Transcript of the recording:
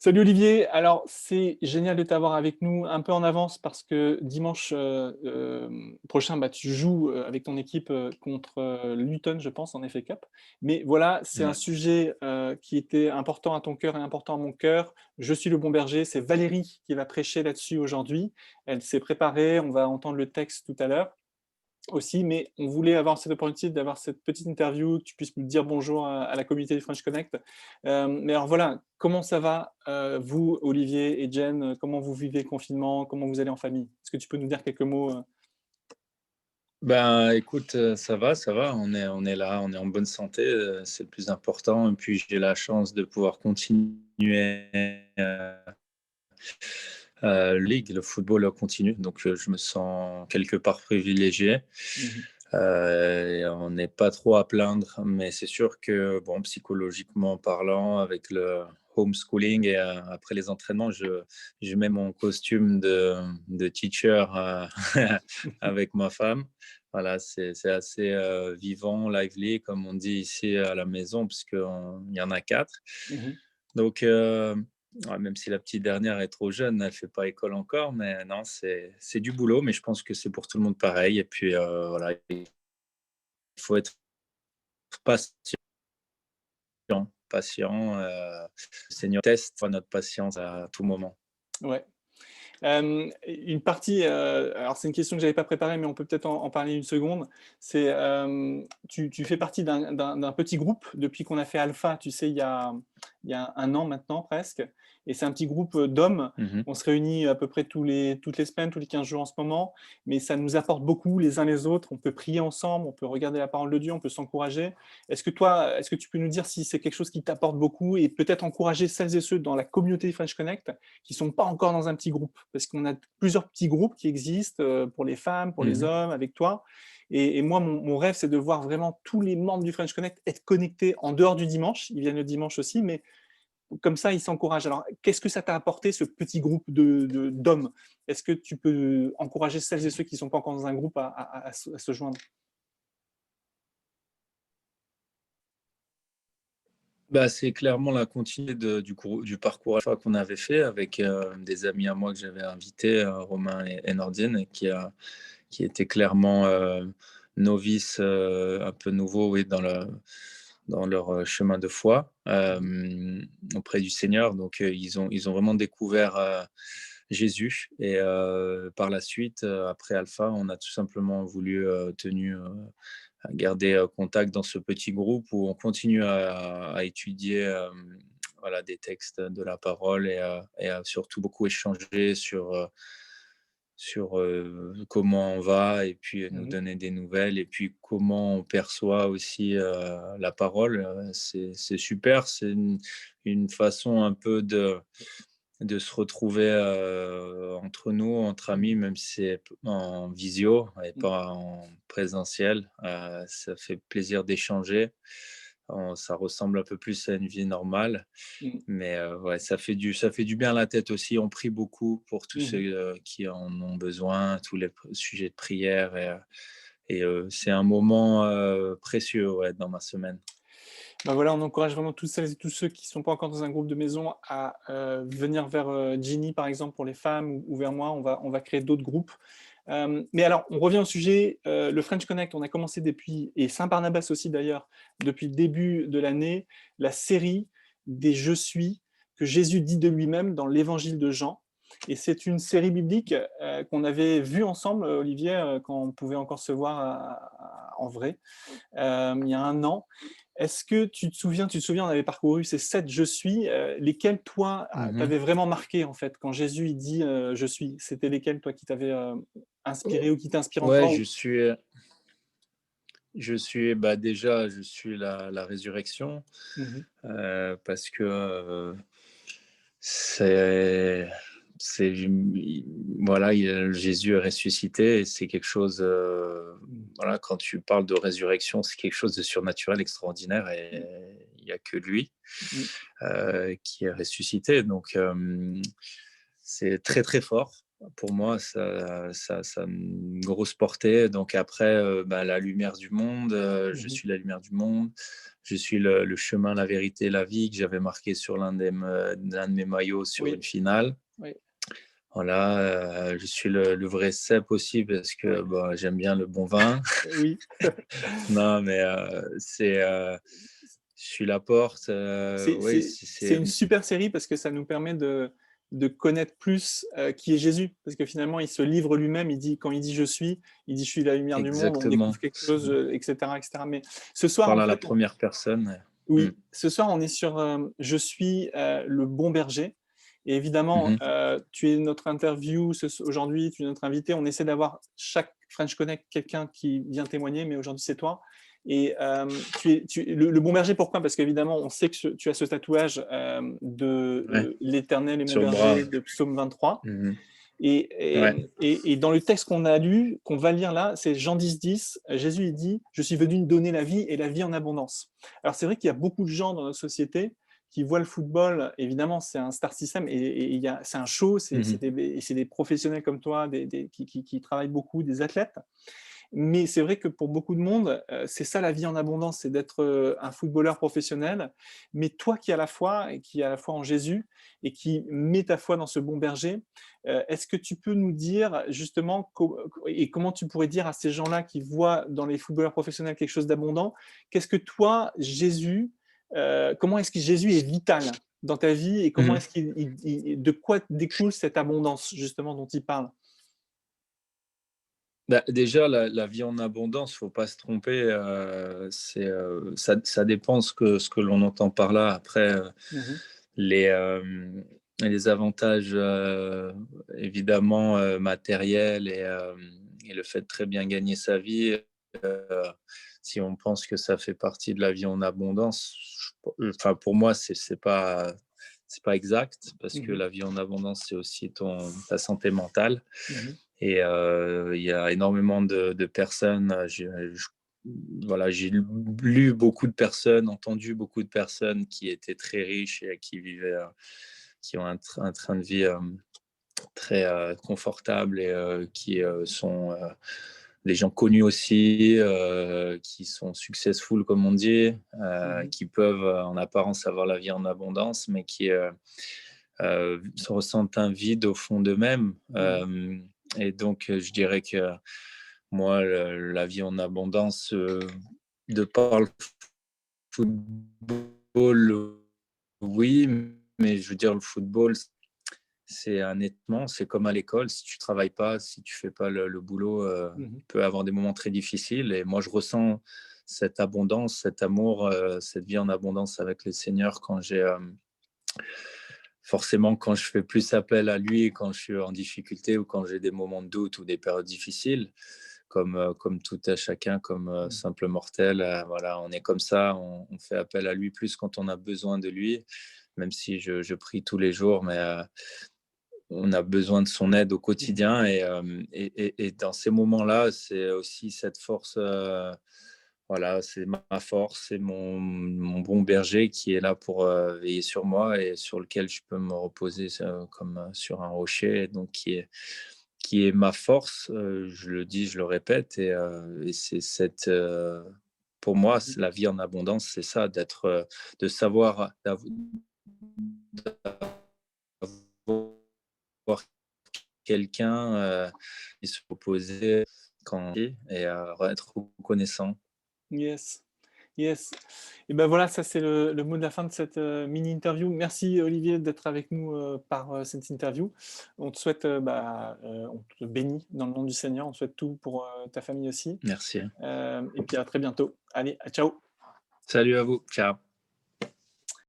Salut Olivier, alors c'est génial de t'avoir avec nous un peu en avance parce que dimanche prochain bah, tu joues avec ton équipe contre Luton je pense en FA Cup. Mais voilà, c'est un Ouais. sujet qui était important à ton cœur et important à mon cœur. Je suis le bon berger, c'est Valérie qui va prêcher là-dessus aujourd'hui. Elle s'est préparée, on va entendre le texte tout à l'heure aussi, mais on voulait avoir cette opportunité d'avoir cette petite interview, que tu puisses nous dire bonjour à la communauté de French Connect. Mais alors voilà, comment ça va, vous, Olivier et Jen, comment vous vivez le confinement, comment vous allez en famille? Est-ce que tu peux nous dire quelques mots Ben, écoute, ça va, on est là, on est en bonne santé, c'est le plus important. Et puis, j'ai la chance de pouvoir continuer Ligue, le football continue, donc je me sens quelque part privilégié. Mhm. Et on n'est pas trop à plaindre, mais c'est sûr que, bon, psychologiquement parlant, avec le homeschooling et après les entraînements, je mets mon costume de teacher avec ma femme. Voilà, c'est assez vivant, lively, comme on dit ici à la maison, puisqu'il y en a quatre. Mhm. Donc, ouais, même si la petite dernière est trop jeune, elle ne fait pas école encore, mais non, c'est du boulot, mais je pense que c'est pour tout le monde pareil. Et puis, voilà, il faut être patient, patient. Le Seigneur teste notre patience à tout moment. Ouais. Une partie, alors c'est une question que j'avais pas préparée, mais on peut peut-être en parler une seconde. C'est, tu fais partie d'un petit groupe depuis qu'on a fait Alpha, tu sais, il y a un an maintenant presque. Et c'est un petit groupe d'hommes. Mhm. On se réunit à peu près toutes les semaines, tous les 15 jours en ce moment. Mais ça nous apporte beaucoup les uns les autres. On peut prier ensemble, on peut regarder la parole de Dieu, on peut s'encourager. Est-ce que tu peux nous dire si c'est quelque chose qui t'apporte beaucoup et peut-être encourager celles et ceux dans la communauté French Connect qui sont pas encore dans un petit groupe, parce qu'on a plusieurs petits groupes qui existent pour les femmes, pour les Mhm. hommes, avec toi. Et moi, mon rêve, c'est de voir vraiment tous les membres du French Connect être connectés en dehors du dimanche. Ils viennent le dimanche aussi, mais comme ça, ils s'encouragent. Alors, qu'est-ce que ça t'a apporté, ce petit groupe d'hommes? Est-ce que tu peux encourager celles et ceux qui ne sont pas encore dans un groupe à se joindre? Bah, c'est clairement la continuité du parcours à qu'on avait fait avec des amis à moi que j'avais invités, Romain et Nordine, qui étaient clairement novices, un peu nouveaux, oui, dans leur chemin de foi auprès du Seigneur. Donc, ils ont vraiment découvert Jésus. Et par la suite, après Alpha, on a tout simplement voulu à garder contact dans ce petit groupe où on continue à étudier voilà, des textes de la parole et à surtout beaucoup échanger sur comment on va et puis nous Mhm. donner des nouvelles et puis comment on perçoit aussi la parole. C'est super, c'est une façon un peu de se retrouver entre nous, entre amis, même si c'est en visio et Mhm. pas en présentiel. Ça fait plaisir d'échanger. Ça ressemble un peu plus à une vie normale. Mhm. Mais ouais, ça fait du bien à la tête aussi. On prie beaucoup pour tous ceux Mhm. qui en ont besoin, tous les sujets de prière. C'est un moment précieux, ouais, dans ma semaine. Ben voilà, on encourage vraiment toutes celles et tous ceux qui ne sont pas encore dans un groupe de maison à venir vers Ginny, par exemple, pour les femmes, ou vers moi. On va créer d'autres groupes. Mais alors, on revient au sujet. Le French Connect, on a commencé depuis, et Saint-Barnabas aussi d'ailleurs, depuis le début de l'année, la série des Je suis que Jésus dit de lui-même dans l'évangile de Jean. Et c'est une série biblique qu'on avait vue ensemble, Olivier, quand on pouvait encore se voir en vrai, il y a un an. Est-ce que tu te souviens, on avait parcouru ces 7 je suis, lesquels toi, Mhm. t'avaient vraiment marqué en fait quand Jésus il dit je suis, c'était lesquels toi qui t'avaient inspiré ou qui t'inspirent Ouais, encore ou... bah déjà, je suis la résurrection Mhm. parce que c'est, c'est, voilà, Jésus est ressuscité et c'est quelque chose, Mhm. voilà, quand tu parles de résurrection, c'est quelque chose de surnaturel, extraordinaire et il n'y a que lui Mhm. qui est ressuscité. Donc, c'est très, très fort. pour moi, ça a une grosse portée. Donc après, la lumière du monde, je Mmh. suis la lumière du monde. Je suis le chemin, la vérité, la vie que j'avais marqué sur l'un de mes maillots sur Oui, une finale. oui, Voilà, je suis le vrai cep aussi parce que, oui, bah, j'aime bien le bon vin. oui. Non, mais je suis la porte, C'est oui, c'est c'est une super série parce que ça nous permet de connaître plus, qui est Jésus. Parce que finalement, il se livre lui-même, il dit quand il dit: «Je suis», il dit: «Je suis la lumière du monde», on exactement. découvre quelque chose, et cetera et cetera. Mais ce soir, Parle en à la fait, première personne. Mmh. oui, ce soir, on est sur, «Je suis, le bon berger» et évidemment, Mmh. tu es notre interview aujourd'hui, tu es notre invité. On essaie d'avoir chaque French Connect quelqu'un qui vient témoigner, mais aujourd'hui, c'est toi et le bon berger, pourquoi? Parce qu'évidemment, on sait que tu as ce tatouage, de, Ouais, «L'Éternel est mon sur le bras. berger» de Psaume 23 Mmh. et Ouais, dans le texte qu'on a lu, qu'on va lire là, c'est Jean 10, Jésus il dit: «Je suis venu donner la vie et la vie en abondance». Alors c'est vrai qu'il y a beaucoup de gens dans notre société qui voient le football, évidemment c'est un star system et c'est un show, mmh. c'est des professionnels comme toi, qui travaillent beaucoup, des athlètes. Mais c'est vrai que pour beaucoup de monde, c'est ça la vie en abondance, c'est d'être, un footballeur professionnel. Mais toi qui as la foi et qui as la foi en Jésus et qui mets ta foi dans ce bon berger, est-ce que tu peux nous dire justement comment tu pourrais dire à ces gens-là qui voient dans les footballeurs professionnels quelque chose d'abondant, qu'est-ce que toi, Jésus, comment est-ce que Jésus est vital dans ta vie et comment Mmh. est-ce de quoi découle cette abondance justement dont il parle? Bah, déjà la vie en abondance, faut pas se tromper, ça dépend ce que l'on entend par là. Après, Mmh. les, les avantages, évidemment, matériels et le fait de très bien gagner sa vie, heu, si on pense que ça fait partie de la vie en abondance, enfin pour moi c'est pas exact parce que Mmh. la vie en abondance, c'est aussi ta santé mentale. Mmh. Et il y a énormément de personnes, voilà, j'ai lu beaucoup de personnes, entendu beaucoup de personnes qui étaient très riches et qui vivaient, qui ont un train de vie, très, confortable et qui, sont, des gens connus aussi, qui sont successful comme on dit, Mmh. qui peuvent, en apparence avoir la vie en abondance, mais qui, se ressentent un vide au fond d'eux-mêmes. Mmh. Et donc, je dirais que moi, la vie en abondance, de par le football, oui, mais je veux dire, le football, c'est un étang, c'est comme à l'école. Si tu travailles pas, si tu fais pas le boulot, Mmh. tu peux avoir des moments très difficiles. Et moi, je ressens cette abondance, cet amour, cette vie en abondance avec le Seigneur quand j'ai, forcément, quand je fais plus appel à lui, quand je suis en difficulté ou quand j'ai des moments de doute ou des périodes difficiles, comme tout à chacun, comme Mmh. simple mortel, voilà, on est comme ça, on fait appel à lui plus quand on a besoin de lui, même si je prie tous les jours, mais on a besoin de son aide au Mmh. quotidien. Et dans ces moments-là, c'est aussi cette force. Voilà, c'est ma force, c'est mon bon berger qui est là pour veiller sur moi et sur lequel je peux me reposer comme sur un rocher, donc qui est ma force. Je le dis, je le répète, et c'est pour moi, Mmh. c'est la vie en abondance, c'est ça, de savoir, d'avoir quelqu'un qui se reposer quand et être reconnaissant. Yes, yes et ben, voilà, ça c'est le mot de la fin de cette, mini interview. Merci Olivier d'être avec nous, cette interview. On te souhaite, on te bénit dans le nom du Seigneur. On te souhaite tout pour, ta famille aussi, Merci. et puis à très bientôt. Allez, ciao. Salut à vous. Ciao.